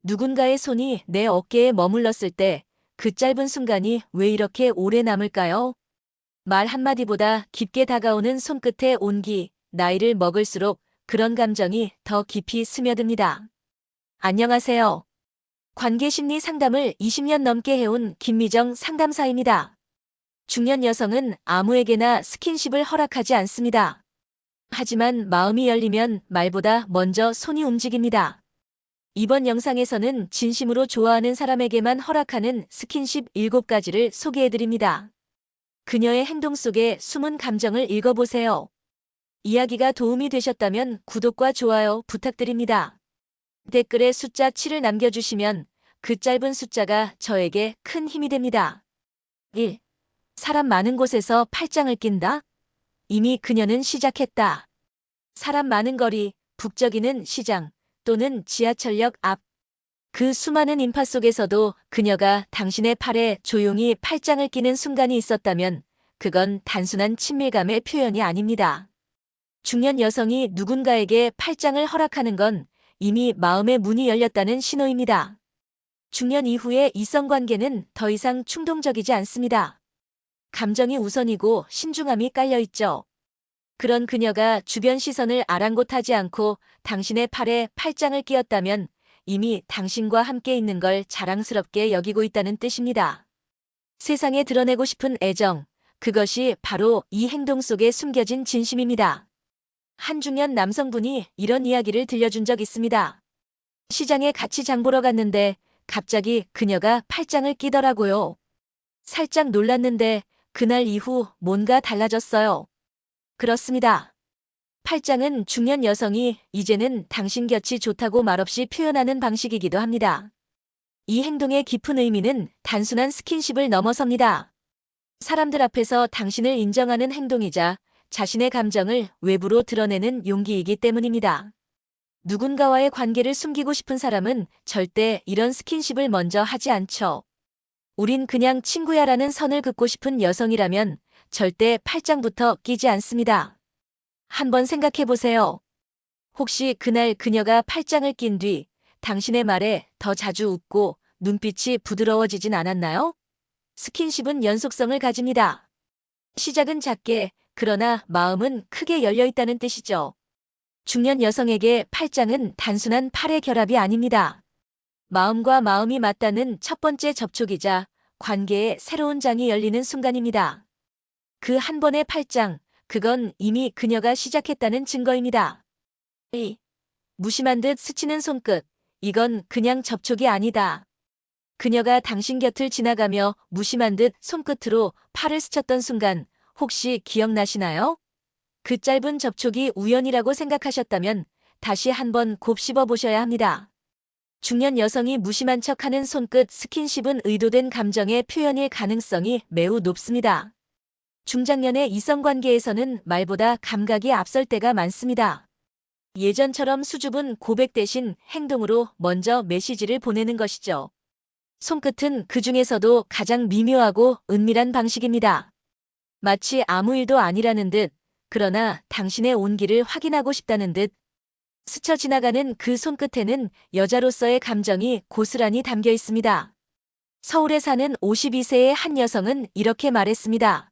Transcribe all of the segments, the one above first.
누군가의 손이 내 어깨에 머물렀을 때 그 짧은 순간이 왜 이렇게 오래 남을까요? 말 한마디보다 깊게 다가오는 손끝의 온기, 나이를 먹을수록 그런 감정이 더 깊이 스며듭니다. 안녕하세요. 관계심리 상담을 20년 넘게 해온 김미정 상담사입니다. 중년 여성은 아무에게나 스킨십을 허락하지 않습니다. 하지만 마음이 열리면 말보다 먼저 손이 움직입니다. 이번 영상에서는 진심으로 좋아하는 사람에게만 허락하는 스킨십 7가지를 소개해드립니다. 그녀의 행동 속에 숨은 감정을 읽어보세요. 이야기가 도움이 되셨다면 구독과 좋아요 부탁드립니다. 댓글에 숫자 7을 남겨주시면 그 짧은 숫자가 저에게 큰 힘이 됩니다. 1. 사람 많은 곳에서 팔짱을 낀다? 이미 그녀는 시작했다. 사람 많은 거리, 북적이는 시장 또는 지하철역 앞. 그 수많은 인파 속에서도 그녀가 당신의 팔에 조용히 팔짱을 끼는 순간이 있었다면 그건 단순한 친밀감의 표현이 아닙니다. 중년 여성이 누군가에게 팔짱을 허락하는 건 이미 마음의 문이 열렸다는 신호입니다. 중년 이후의 이성관계는 더 이상 충동적이지 않습니다. 감정이 우선이고 신중함이 깔려있죠. 그런 그녀가 주변 시선을 아랑곳하지 않고 당신의 팔에 팔짱을 끼었다면 이미 당신과 함께 있는 걸 자랑스럽게 여기고 있다는 뜻입니다. 세상에 드러내고 싶은 애정, 그것이 바로 이 행동 속에 숨겨진 진심입니다. 한 중년 남성분이 이런 이야기를 들려준 적 있습니다. 시장에 같이 장 보러 갔는데 갑자기 그녀가 팔짱을 끼더라고요. 살짝 놀랐는데 그날 이후 뭔가 달라졌어요. 그렇습니다. 팔짱은 중년 여성이 이제는 당신 곁이 좋다고 말없이 표현하는 방식이기도 합니다. 이 행동의 깊은 의미는 단순한 스킨십을 넘어섭니다. 사람들 앞에서 당신을 인정하는 행동이자 자신의 감정을 외부로 드러내는 용기이기 때문입니다. 누군가와의 관계를 숨기고 싶은 사람은 절대 이런 스킨십을 먼저 하지 않죠. 우린 그냥 친구야라는 선을 긋고 싶은 여성이라면 절대 팔짱부터 끼지 않습니다. 한번 생각해 보세요. 혹시 그날 그녀가 팔짱을 낀 뒤 당신의 말에 더 자주 웃고 눈빛이 부드러워지진 않았나요? 스킨십은 연속성을 가집니다. 시작은 작게, 그러나 마음은 크게 열려 있다는 뜻이죠. 중년 여성에게 팔짱은 단순한 팔의 결합이 아닙니다. 마음과 마음이 맞닿는 첫 번째 접촉이자 관계의 새로운 장이 열리는 순간입니다. 그 한 번의 팔짱, 그건 이미 그녀가 시작했다는 증거입니다. 2. 무심한 듯 스치는 손끝, 이건 그냥 접촉이 아니다. 그녀가 당신 곁을 지나가며 무심한 듯 손끝으로 팔을 스쳤던 순간 혹시 기억나시나요? 그 짧은 접촉이 우연이라고 생각하셨다면 다시 한번 곱씹어 보셔야 합니다. 중년 여성이 무심한 척하는 손끝 스킨십은 의도된 감정의 표현일 가능성이 매우 높습니다. 중장년의 이성관계에서는 말보다 감각이 앞설 때가 많습니다. 예전처럼 수줍은 고백 대신 행동으로 먼저 메시지를 보내는 것이죠. 손끝은 그 중에서도 가장 미묘하고 은밀한 방식입니다. 마치 아무 일도 아니라는 듯, 그러나 당신의 온기를 확인하고 싶다는 듯, 스쳐 지나가는 그 손끝에는 여자로서의 감정이 고스란히 담겨 있습니다. 서울에 사는 52세의 한 여성은 이렇게 말했습니다.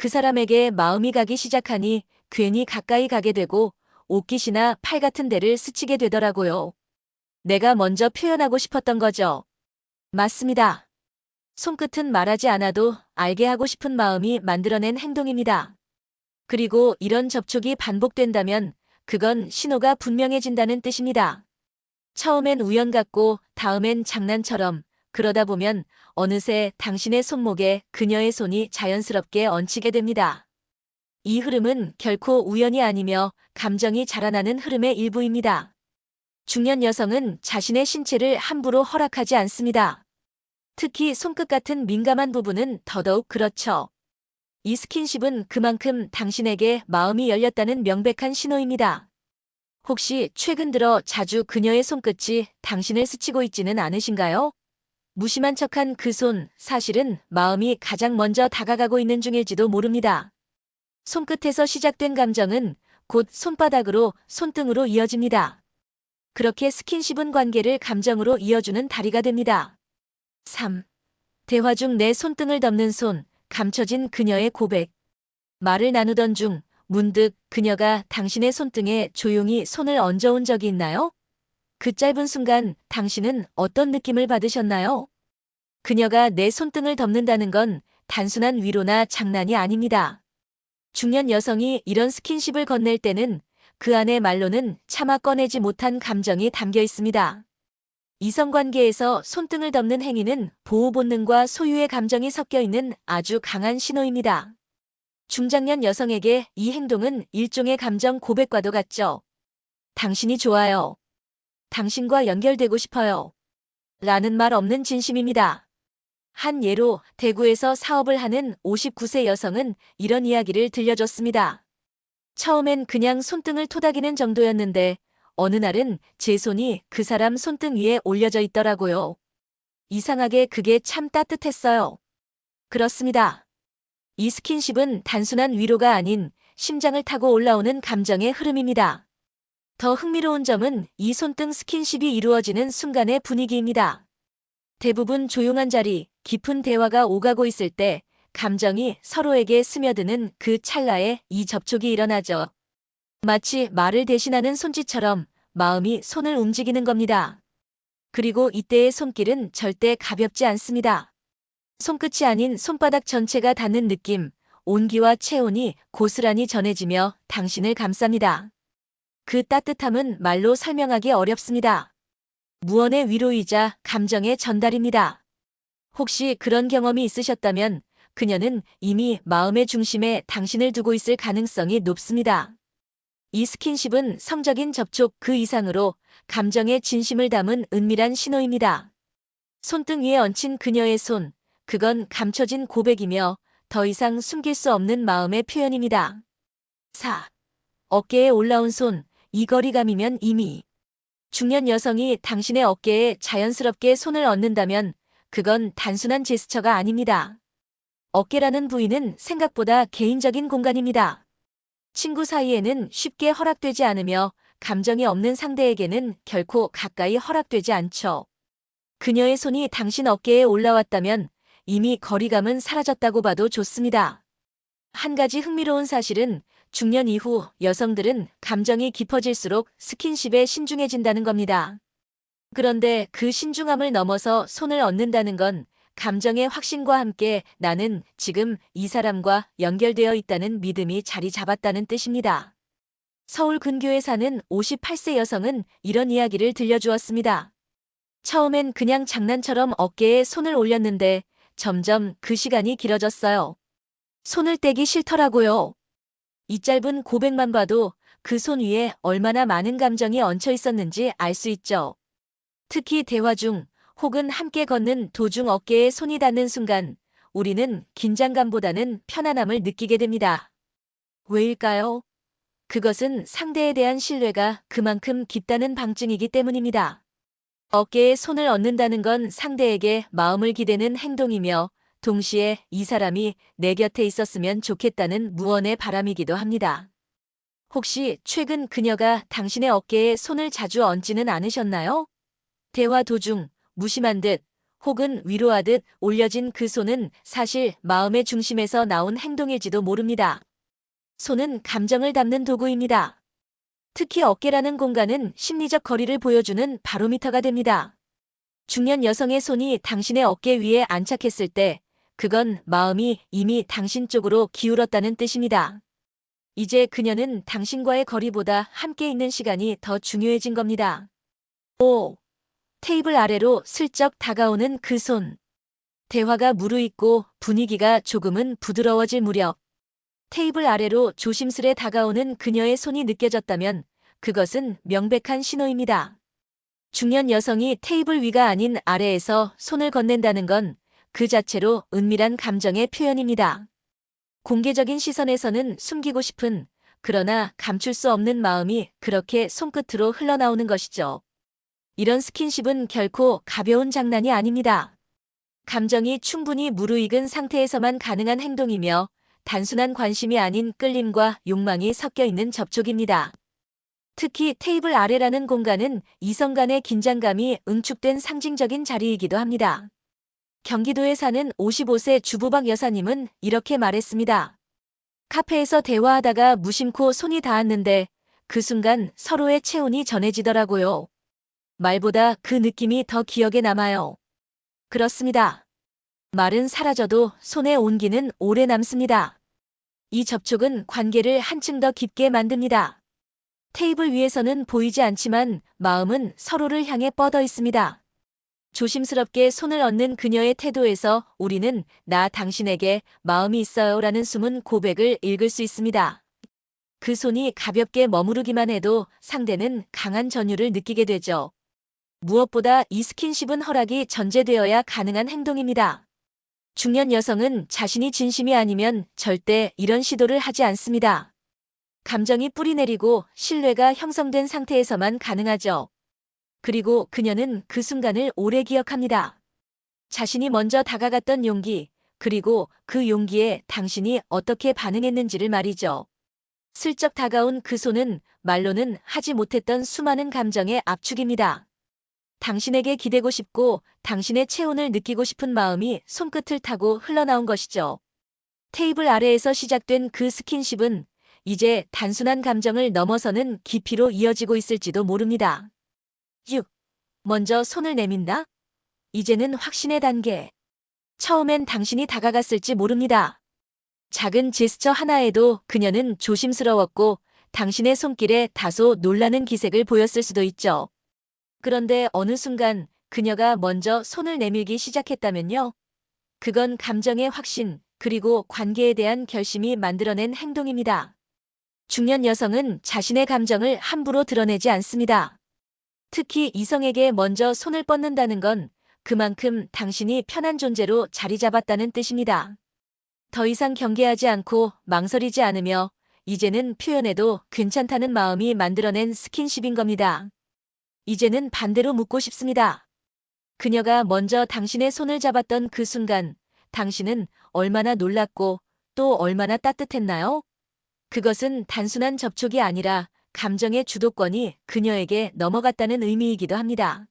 그 사람에게 마음이 가기 시작하니 괜히 가까이 가게 되고 옷깃이나 팔 같은 데를 스치게 되더라고요. 내가 먼저 표현하고 싶었던 거죠. 맞습니다. 손끝은 말하지 않아도 알게 하고 싶은 마음이 만들어낸 행동입니다. 그리고 이런 접촉이 반복된다면 그건 신호가 분명해진다는 뜻입니다. 처음엔 우연 같고 다음엔 장난처럼, 그러다 보면 어느새 당신의 손목에 그녀의 손이 자연스럽게 얹히게 됩니다. 이 흐름은 결코 우연이 아니며 감정이 자라나는 흐름의 일부입니다. 중년 여성은 자신의 신체를 함부로 허락하지 않습니다. 특히 손끝 같은 민감한 부분은 더더욱 그렇죠. 이 스킨십은 그만큼 당신에게 마음이 열렸다는 명백한 신호입니다. 혹시 최근 들어 자주 그녀의 손끝이 당신을 스치고 있지는 않으신가요? 무심한 척한 그 손, 사실은 마음이 가장 먼저 다가가고 있는 중일지도 모릅니다. 손끝에서 시작된 감정은 곧 손바닥으로, 손등으로 이어집니다. 그렇게 스킨십은 관계를 감정으로 이어주는 다리가 됩니다. 3. 대화 중 내 손등을 덮는 손, 감춰진 그녀의 고백. 말을 나누던 중 문득 그녀가 당신의 손등에 조용히 손을 얹어온 적이 있나요? 그 짧은 순간 당신은 어떤 느낌을 받으셨나요? 그녀가 내 손등을 덮는다는 건 단순한 위로나 장난이 아닙니다. 중년 여성이 이런 스킨십을 건넬 때는 그 안의 말로는 차마 꺼내지 못한 감정이 담겨 있습니다. 이성관계에서 손등을 덮는 행위는 보호 본능과 소유의 감정이 섞여 있는 아주 강한 신호입니다. 중장년 여성에게 이 행동은 일종의 감정 고백과도 같죠. 당신이 좋아요. 당신과 연결되고 싶어요. 라는 말 없는 진심입니다. 한 예로 대구에서 사업을 하는 59세 여성은 이런 이야기를 들려줬습니다. 처음엔 그냥 손등을 토닥이는 정도였는데 어느 날은 제 손이 그 사람 손등 위에 올려져 있더라고요. 이상하게 그게 참 따뜻했어요. 그렇습니다. 이 스킨십은 단순한 위로가 아닌 심장을 타고 올라오는 감정의 흐름입니다. 더 흥미로운 점은 이 손등 스킨십이 이루어지는 순간의 분위기입니다. 대부분 조용한 자리, 깊은 대화가 오가고 있을 때 감정이 서로에게 스며드는 그 찰나에 이 접촉이 일어나죠. 마치 말을 대신하는 손짓처럼 마음이 손을 움직이는 겁니다. 그리고 이때의 손길은 절대 가볍지 않습니다. 손끝이 아닌 손바닥 전체가 닿는 느낌, 온기와 체온이 고스란히 전해지며 당신을 감쌉니다. 그 따뜻함은 말로 설명하기 어렵습니다. 무언의 위로이자 감정의 전달입니다. 혹시 그런 경험이 있으셨다면 그녀는 이미 마음의 중심에 당신을 두고 있을 가능성이 높습니다. 이 스킨십은 성적인 접촉 그 이상으로 감정의 진심을 담은 은밀한 신호입니다. 손등 위에 얹힌 그녀의 손, 그건 감춰진 고백이며 더 이상 숨길 수 없는 마음의 표현입니다. 4. 어깨에 올라온 손, 이 거리감이면 이미. 중년 여성이 당신의 어깨에 자연스럽게 손을 얹는다면 그건 단순한 제스처가 아닙니다. 어깨라는 부위는 생각보다 개인적인 공간입니다. 친구 사이에는 쉽게 허락되지 않으며 감정이 없는 상대에게는 결코 가까이 허락되지 않죠. 그녀의 손이 당신 어깨에 올라왔다면 이미 거리감은 사라졌다고 봐도 좋습니다. 한 가지 흥미로운 사실은 중년 이후 여성들은 감정이 깊어질수록 스킨십에 신중해진다는 겁니다. 그런데 그 신중함을 넘어서 손을 얹는다는 건 감정의 확신과 함께 나는 지금 이 사람과 연결되어 있다는 믿음이 자리 잡았다는 뜻입니다. 서울 근교에 사는 58세 여성은 이런 이야기를 들려주었습니다. 처음엔 그냥 장난처럼 어깨에 손을 올렸는데 점점 그 시간이 길어졌어요. 손을 떼기 싫더라고요. 이 짧은 고백만 봐도 그 손 위에 얼마나 많은 감정이 얹혀 있었는지 알 수 있죠. 특히 대화 중 혹은 함께 걷는 도중 어깨에 손이 닿는 순간 우리는 긴장감보다는 편안함을 느끼게 됩니다. 왜일까요? 그것은 상대에 대한 신뢰가 그만큼 깊다는 방증이기 때문입니다. 어깨에 손을 얹는다는 건 상대에게 마음을 기대는 행동이며 동시에 이 사람이 내 곁에 있었으면 좋겠다는 무언의 바람이기도 합니다. 혹시 최근 그녀가 당신의 어깨에 손을 자주 얹지는 않으셨나요? 대화 도중 무심한 듯 혹은 위로하듯 올려진 그 손은 사실 마음의 중심에서 나온 행동일지도 모릅니다. 손은 감정을 담는 도구입니다. 특히 어깨라는 공간은 심리적 거리를 보여주는 바로미터가 됩니다. 중년 여성의 손이 당신의 어깨 위에 안착했을 때 그건 마음이 이미 당신 쪽으로 기울었다는 뜻입니다. 이제 그녀는 당신과의 거리보다 함께 있는 시간이 더 중요해진 겁니다. 5. 테이블 아래로 슬쩍 다가오는 그 손. 대화가 무르익고 분위기가 조금은 부드러워질 무렵 테이블 아래로 조심스레 다가오는 그녀의 손이 느껴졌다면 그것은 명백한 신호입니다. 중년 여성이 테이블 위가 아닌 아래에서 손을 건넨다는 건 그 자체로 은밀한 감정의 표현입니다. 공개적인 시선에서는 숨기고 싶은 그러나 감출 수 없는 마음이 그렇게 손끝으로 흘러나오는 것이죠. 이런 스킨십은 결코 가벼운 장난이 아닙니다. 감정이 충분히 무르익은 상태에서만 가능한 행동이며 단순한 관심이 아닌 끌림과 욕망이 섞여 있는 접촉입니다. 특히 테이블 아래라는 공간은 이성 간의 긴장감이 응축된 상징적인 자리이기도 합니다. 경기도에 사는 55세 주부박 여사님은 이렇게 말했습니다. 카페에서 대화하다가 무심코 손이 닿았는데 그 순간 서로의 체온이 전해지더라고요. 말보다 그 느낌이 더 기억에 남아요. 그렇습니다. 말은 사라져도 손의 온기는 오래 남습니다. 이 접촉은 관계를 한층 더 깊게 만듭니다. 테이블 위에서는 보이지 않지만 마음은 서로를 향해 뻗어 있습니다. 조심스럽게 손을 얹는 그녀의 태도에서 우리는 나 당신에게 마음이 있어요 라는 숨은 고백을 읽을 수 있습니다. 그 손이 가볍게 머무르기만 해도 상대는 강한 전율을 느끼게 되죠. 무엇보다 이 스킨십은 허락이 전제되어야 가능한 행동입니다. 중년 여성은 자신이 진심이 아니면 절대 이런 시도를 하지 않습니다. 감정이 뿌리내리고 신뢰가 형성된 상태에서만 가능하죠. 그리고 그녀는 그 순간을 오래 기억합니다. 자신이 먼저 다가갔던 용기, 그리고 그 용기에 당신이 어떻게 반응했는지를 말이죠. 슬쩍 다가온 그 손은 말로는 하지 못했던 수많은 감정의 압축입니다. 당신에게 기대고 싶고 당신의 체온을 느끼고 싶은 마음이 손끝을 타고 흘러나온 것이죠. 테이블 아래에서 시작된 그 스킨십은 이제 단순한 감정을 넘어서는 깊이로 이어지고 있을지도 모릅니다. 6. 먼저 손을 내민다? 이제는 확신의 단계. 처음엔 당신이 다가갔을지 모릅니다. 작은 제스처 하나에도 그녀는 조심스러웠고 당신의 손길에 다소 놀라는 기색을 보였을 수도 있죠. 그런데 어느 순간 그녀가 먼저 손을 내밀기 시작했다면요. 그건 감정의 확신, 그리고 관계에 대한 결심이 만들어낸 행동입니다. 중년 여성은 자신의 감정을 함부로 드러내지 않습니다. 특히 이성에게 먼저 손을 뻗는다는 건 그만큼 당신이 편한 존재로 자리 잡았다는 뜻입니다. 더 이상 경계하지 않고 망설이지 않으며 이제는 표현해도 괜찮다는 마음이 만들어낸 스킨십인 겁니다. 이제는 반대로 묻고 싶습니다. 그녀가 먼저 당신의 손을 잡았던 그 순간 당신은 얼마나 놀랐고 또 얼마나 따뜻했나요? 그것은 단순한 접촉이 아니라 감정의 주도권이 그녀에게 넘어갔다는 의미이기도 합니다.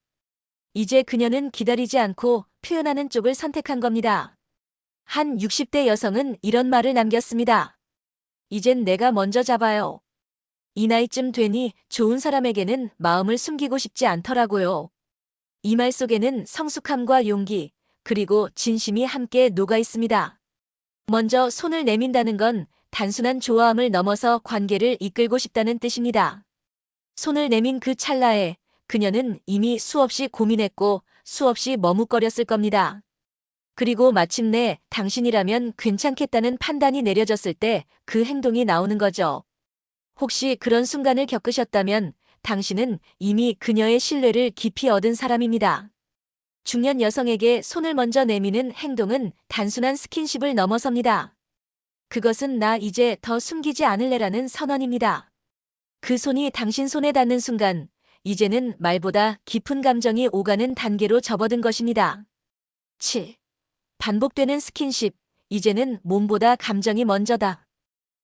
이제 그녀는 기다리지 않고 표현하는 쪽을 선택한 겁니다. 한 60대 여성은 이런 말을 남겼습니다. 이젠 내가 먼저 잡아요. 이 나이쯤 되니 좋은 사람에게는 마음을 숨기고 싶지 않더라고요. 이 말 속에는 성숙함과 용기, 그리고 진심이 함께 녹아 있습니다. 먼저 손을 내민다는 건 단순한 좋아함을 넘어서 관계를 이끌고 싶다는 뜻입니다. 손을 내민 그 찰나에 그녀는 이미 수없이 고민했고 수없이 머뭇거렸을 겁니다. 그리고 마침내 당신이라면 괜찮겠다는 판단이 내려졌을 때 그 행동이 나오는 거죠. 혹시 그런 순간을 겪으셨다면 당신은 이미 그녀의 신뢰를 깊이 얻은 사람입니다. 중년 여성에게 손을 먼저 내미는 행동은 단순한 스킨십을 넘어섭니다. 그것은 나 이제 더 숨기지 않을래라는 선언입니다. 그 손이 당신 손에 닿는 순간 이제는 말보다 깊은 감정이 오가는 단계로 접어든 것입니다. 7. 반복되는 스킨십, 이제는 몸보다 감정이 먼저다.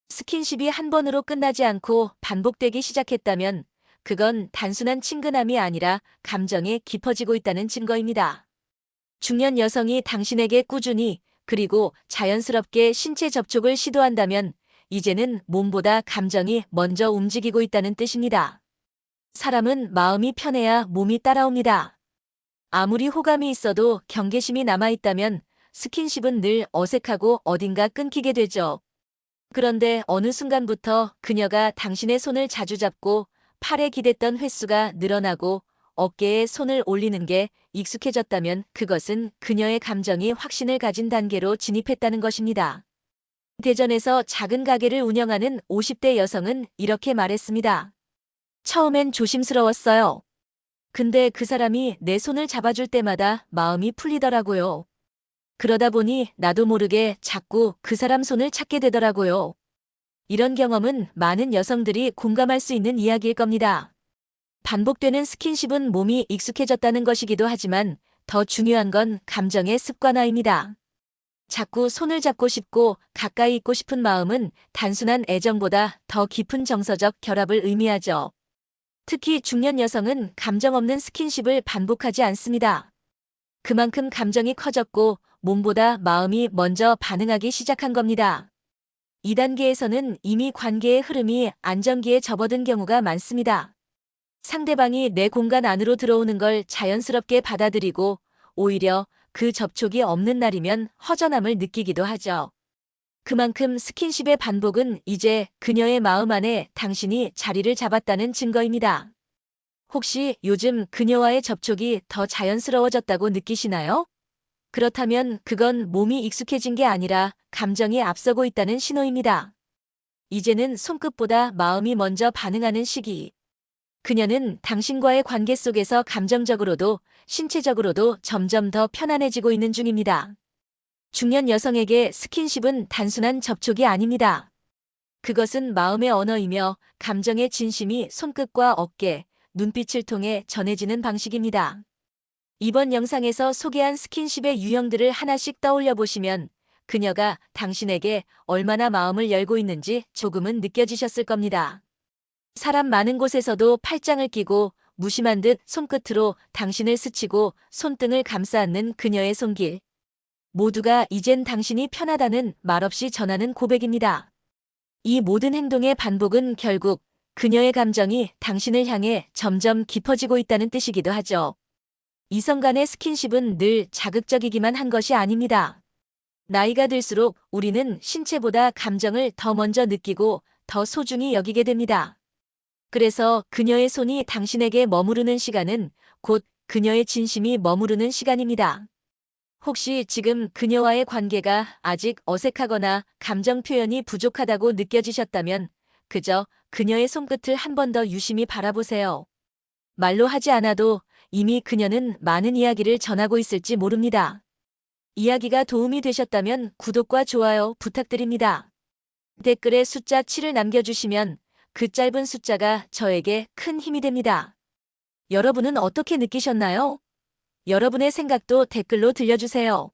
스킨십이 한 번으로 끝나지 않고 반복되기 시작했다면 그건 단순한 친근함이 아니라 감정에 깊어지고 있다는 증거입니다. 중년 여성이 당신에게 꾸준히 그리고 자연스럽게 신체 접촉을 시도한다면 이제는 몸보다 감정이 먼저 움직이고 있다는 뜻입니다. 사람은 마음이 편해야 몸이 따라옵니다. 아무리 호감이 있어도 경계심이 남아있다면 스킨십은 늘 어색하고 어딘가 끊기게 되죠. 그런데 어느 순간부터 그녀가 당신의 손을 자주 잡고 팔에 기댔던 횟수가 늘어나고 어깨에 손을 올리는 게 익숙해졌다면 그것은 그녀의 감정이 확신을 가진 단계로 진입했다는 것입니다. 대전에서 작은 가게를 운영하는 50대 여성은 이렇게 말했습니다. 처음엔 조심스러웠어요. 근데 그 사람이 내 손을 잡아줄 때마다 마음이 풀리더라고요. 그러다 보니 나도 모르게 자꾸 그 사람 손을 찾게 되더라고요. 이런 경험은 많은 여성들이 공감할 수 있는 이야기일 겁니다. 반복되는 스킨십은 몸이 익숙해졌다는 것이기도 하지만 더 중요한 건 감정의 습관화입니다. 자꾸 손을 잡고 싶고 가까이 있고 싶은 마음은 단순한 애정보다 더 깊은 정서적 결합을 의미하죠. 특히 중년 여성은 감정 없는 스킨십을 반복하지 않습니다. 그만큼 감정이 커졌고 몸보다 마음이 먼저 반응하기 시작한 겁니다. 2단계에서는 이미 관계의 흐름이 안정기에 접어든 경우가 많습니다. 상대방이 내 공간 안으로 들어오는 걸 자연스럽게 받아들이고 오히려 그 접촉이 없는 날이면 허전함을 느끼기도 하죠. 그만큼 스킨십의 반복은 이제 그녀의 마음 안에 당신이 자리를 잡았다는 증거입니다. 혹시 요즘 그녀와의 접촉이 더 자연스러워졌다고 느끼시나요? 그렇다면 그건 몸이 익숙해진 게 아니라 감정이 앞서고 있다는 신호입니다. 이제는 손끝보다 마음이 먼저 반응하는 시기. 그녀는 당신과의 관계 속에서 감정적으로도 신체적으로도 점점 더 편안해지고 있는 중입니다. 중년 여성에게 스킨십은 단순한 접촉이 아닙니다. 그것은 마음의 언어이며 감정의 진심이 손끝과 어깨, 눈빛을 통해 전해지는 방식입니다. 이번 영상에서 소개한 스킨십의 유형들을 하나씩 떠올려 보시면 그녀가 당신에게 얼마나 마음을 열고 있는지 조금은 느껴지셨을 겁니다. 사람 많은 곳에서도 팔짱을 끼고 무심한 듯 손끝으로 당신을 스치고 손등을 감싸 안는 그녀의 손길. 모두가 이젠 당신이 편하다는 말없이 전하는 고백입니다. 이 모든 행동의 반복은 결국 그녀의 감정이 당신을 향해 점점 깊어지고 있다는 뜻이기도 하죠. 이성 간의 스킨십은 늘 자극적이기만 한 것이 아닙니다. 나이가 들수록 우리는 신체보다 감정을 더 먼저 느끼고 더 소중히 여기게 됩니다. 그래서 그녀의 손이 당신에게 머무르는 시간은 곧 그녀의 진심이 머무르는 시간입니다. 혹시 지금 그녀와의 관계가 아직 어색하거나 감정 표현이 부족하다고 느껴지셨다면 그저 그녀의 손끝을 한 번 더 유심히 바라보세요. 말로 하지 않아도 이미 그녀는 많은 이야기를 전하고 있을지 모릅니다. 이야기가 도움이 되셨다면 구독과 좋아요 부탁드립니다. 댓글에 숫자 7을 남겨주시면 그 짧은 숫자가 저에게 큰 힘이 됩니다. 여러분은 어떻게 느끼셨나요? 여러분의 생각도 댓글로 들려주세요.